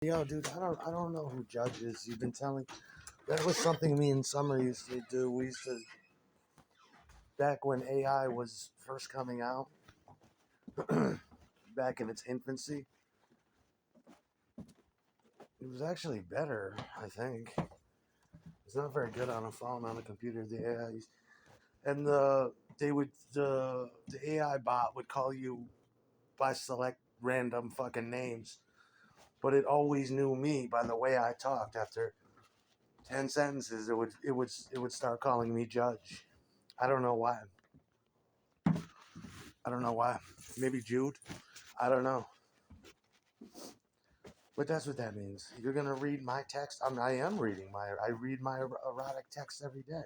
Yo, dude, I don't know who Judge is. You've been telling that was something me and Summer used to do. We used to back when AI was first coming out, back in its infancy. It was actually better, I think. It's not very good on a phone, on a computer. The AI and the AI bot would call you by select random fucking names, but it always knew me by the way I talked. After 10 sentences, it would start calling me Judge. I don't know why. I don't know why. Maybe Jude. I don't know. But that's what that means. You're gonna read my text. I am reading my. I read my erotic text every day.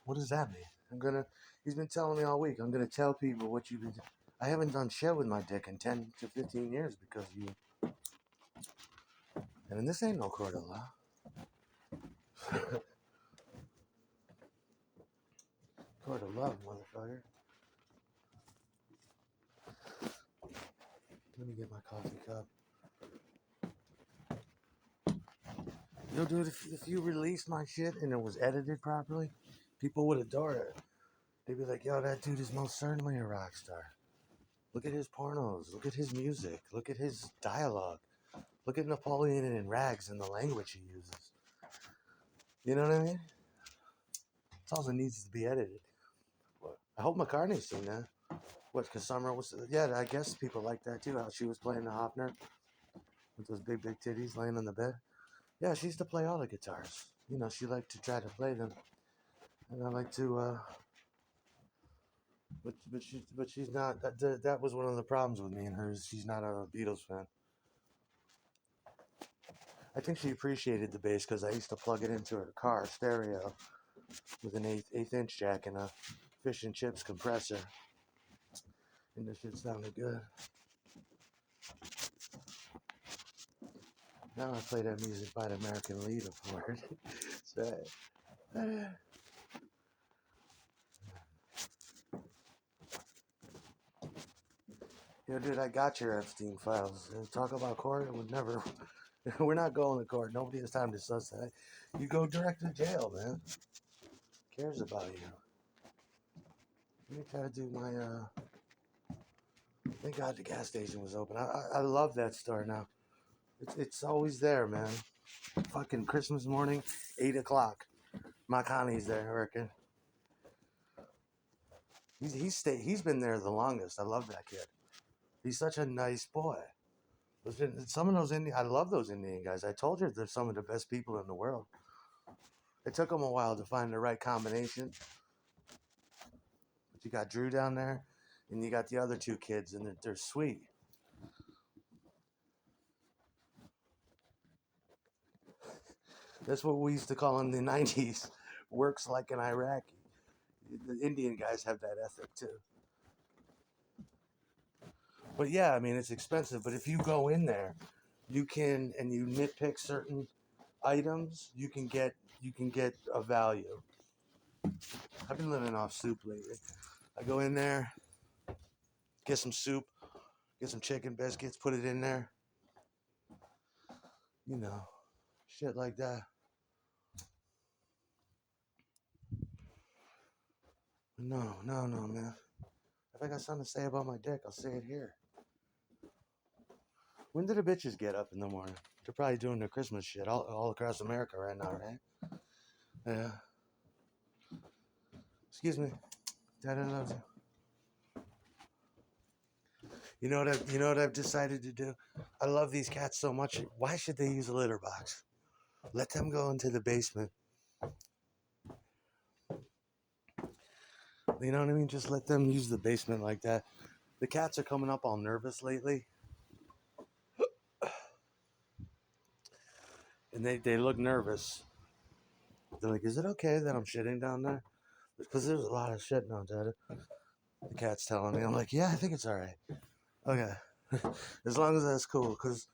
What does that mean? I'm gonna. He's been telling me all week. I'm gonna tell people what you've been. I haven't done shit with my dick in 10 to 15 years because you. And this ain't no court of law. Court of love, motherfucker. Let me get my coffee cup. Yo, dude, if you released my shit and it was edited properly, people would adore it. They'd be like, yo, that dude is most certainly a rock star. Look at his pornos. Look at his music. Look at his dialogue. Look at Napoleon in rags and the language he uses. You know what I mean? It's all that needs to be edited. What? I hope McCartney's seen that. What, because Summer was... Yeah, I guess people like that too, how she was playing the Hofner with those big, big titties laying on the bed. Yeah, she used to play all the guitars. You know, she liked to try to play them. And I like to... But she's not... That was one of the problems with me and her. She's not a Beatles fan. I think she appreciated the bass because I used to plug it into her car stereo with an eighth inch jack and a fish and chips compressor, and the shit sounded good. Now I play that music by the American Leader for it. So, yo, dude, I got your Epstein files. Talk about court. It would never. We're not going to court. Nobody has time to suss that. You go direct to jail, man. Cares about you. Let me try to do my. Thank God the gas station was open. I love that store now. It's always there, man. Fucking Christmas morning, 8 o'clock. My Connie's there working. He's been there the longest. I love that kid. He's such a nice boy. Some of those Indian, I love those Indian guys. I told you they're some of the best people in the world. It took them a while to find the right combination. But you got Drew down there, and you got the other two kids, and they're sweet. That's what we used to call in the 90s. Works like an Iraqi. The Indian guys have that ethic too. But yeah, I mean, it's expensive. But if you go in there, you can, and you nitpick certain items, you can get a value. I've been living off soup lately. I go in there, get some soup, get some chicken biscuits, put it in there. You know, shit like that. No, no, no, man. If I got something to say about my dick, I'll say it here. When do the bitches get up in the morning? They're probably doing their Christmas shit all across America right now, right? Yeah. Excuse me. Daddy loves you. You know what I've decided to do? I love these cats so much. Why should they use a litter box? Let them go into the basement. You know what I mean? Just let them use the basement like that. The cats are coming up all nervous lately. And they look nervous. They're like, is it okay that I'm shitting down there? Because there's a lot of shit down there. The cat's telling me. I'm like, yeah, I think it's all right. Okay. As long as that's cool. Because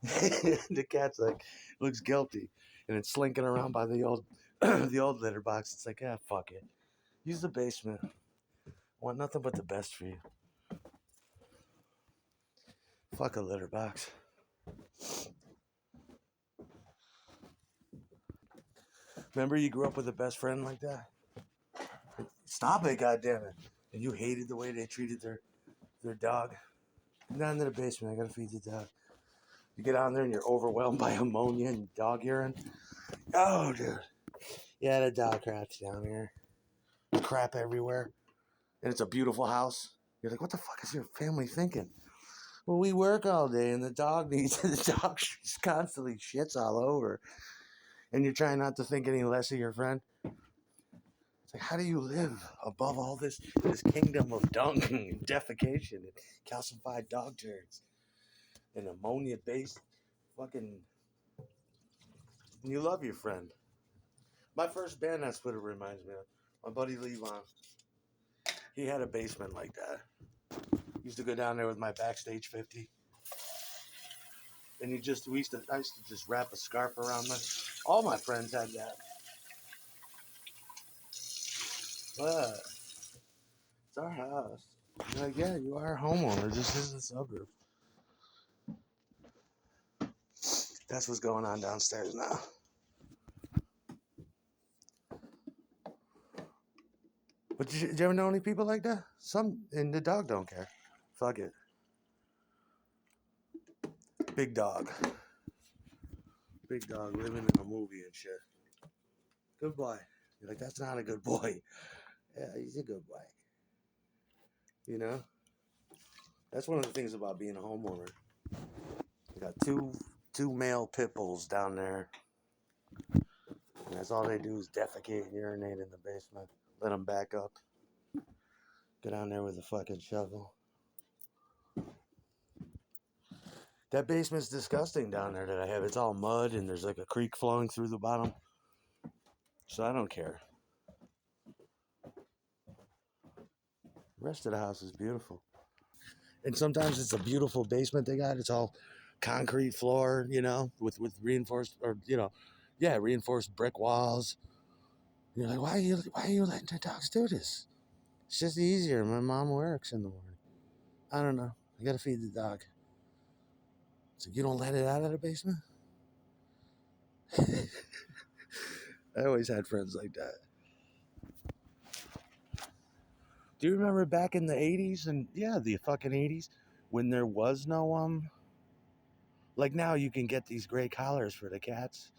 the cat's like, looks guilty. And it's slinking around by the old the old litter box. It's like, ah, fuck it. Use the basement. Want nothing but the best for you. Fuck a litter box. Remember you grew up with a best friend like that? Stop it, goddammit. And you hated the way they treated their dog. Come down to the basement. I gotta feed the dog. You get on there and you're overwhelmed by ammonia and dog urine. Oh, dude. Yeah, the dog craps down here. Crap everywhere. And it's a beautiful house. You're like, what the fuck is your family thinking? Well, we work all day and the dog needs the dog just constantly shits all over. And you're trying not to think any less of your friend. It's like, how do you live above all this kingdom of dung and defecation and calcified dog turds and ammonia based fucking. And you love your friend. My first band, that's what it reminds me of. My buddy Levon. He had a basement like that. Used to go down there with my Backstage 50. And I used to just wrap a scarf around my. All my friends had that. But it's our house. I'm like, yeah, you are a homeowner. This is a suburb. That's what's going on downstairs now. But did you ever know any people like that? And the dog don't care. Fuck it. Big dog. Big dog living in a movie and shit. Good boy. You're like, that's not a good boy. Yeah, he's a good boy. You know? That's one of the things about being a homeowner. You got two male pit bulls down there. And that's all they do is defecate and urinate in the basement. Let them back up. Get down there with a fucking shovel. That basement's disgusting down there that I have. It's all mud and there's like a creek flowing through the bottom. So I don't care. The rest of the house is beautiful. And sometimes it's a beautiful basement they got. It's all concrete floor, with reinforced reinforced brick walls. And you're like, why are you letting the dogs do this? It's just easier. My mom works in the morning. I don't know. I gotta feed the dog. So you don't let it out of the basement? I always had friends like that. Do you remember back in the 80s and the fucking 80s when there was no like now you can get these gray collars for the cats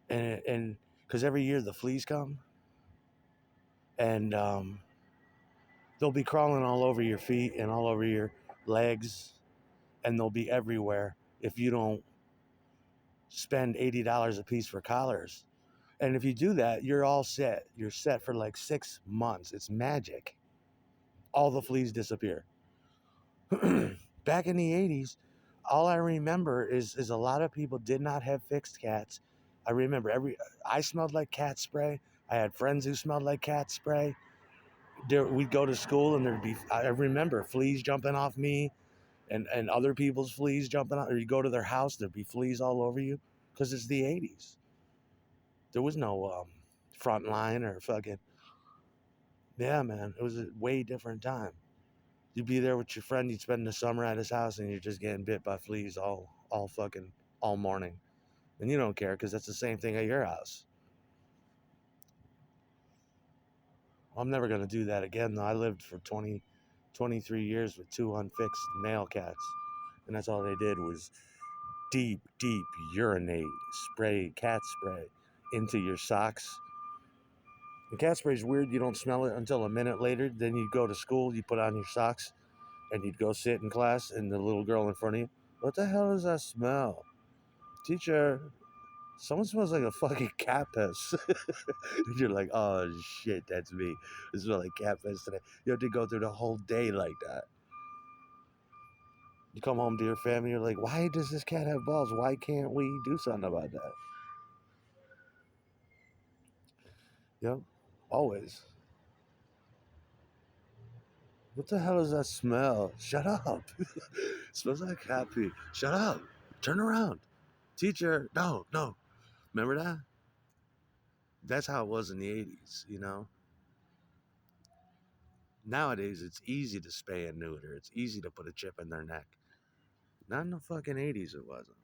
and because every year the fleas come and they'll be crawling all over your feet and all over your legs and they'll be everywhere if you don't spend $80 a piece for collars. And if you do that, you're all set. You're set for like 6 months. It's magic. All the fleas disappear. Back in the 80s, all I remember is a lot of people did not have fixed cats. I remember I smelled like cat spray. I had friends who smelled like cat spray. We'd go to school and I remember fleas jumping off me and other people's fleas jumping out. Or you go to their house, there'd be fleas all over you because it's the 80s. There was no front line or fucking. Yeah, man. It was a way different time. You'd be there with your friend, you'd spend the summer at his house, and you're just getting bit by fleas all morning. And you don't care because that's the same thing at your house. I'm never going to do that again, though. I lived for 23 years with 2 unfixed male cats. And that's all they did was deep urinate, cat spray into your socks. The cat spray is weird. You don't smell it until a minute later. Then you go to school, you put on your socks, and you'd go sit in class, and the little girl in front of you, what the hell does that smell? Teacher, someone smells like a fucking cat piss. And you're like, oh shit, that's me. It smells like cat piss today. You have to go through the whole day like that. You come home to your family, you're like, why does this cat have balls? Why can't we do something about that? Yep, always. What the hell is that smell? Shut up. It smells like cat pee. Shut up. Turn around. Teacher, no. Remember that? That's how it was in the 80s. Nowadays, it's easy to spay and neuter. It's easy to put a chip in their neck. Not in the fucking 80s, it wasn't.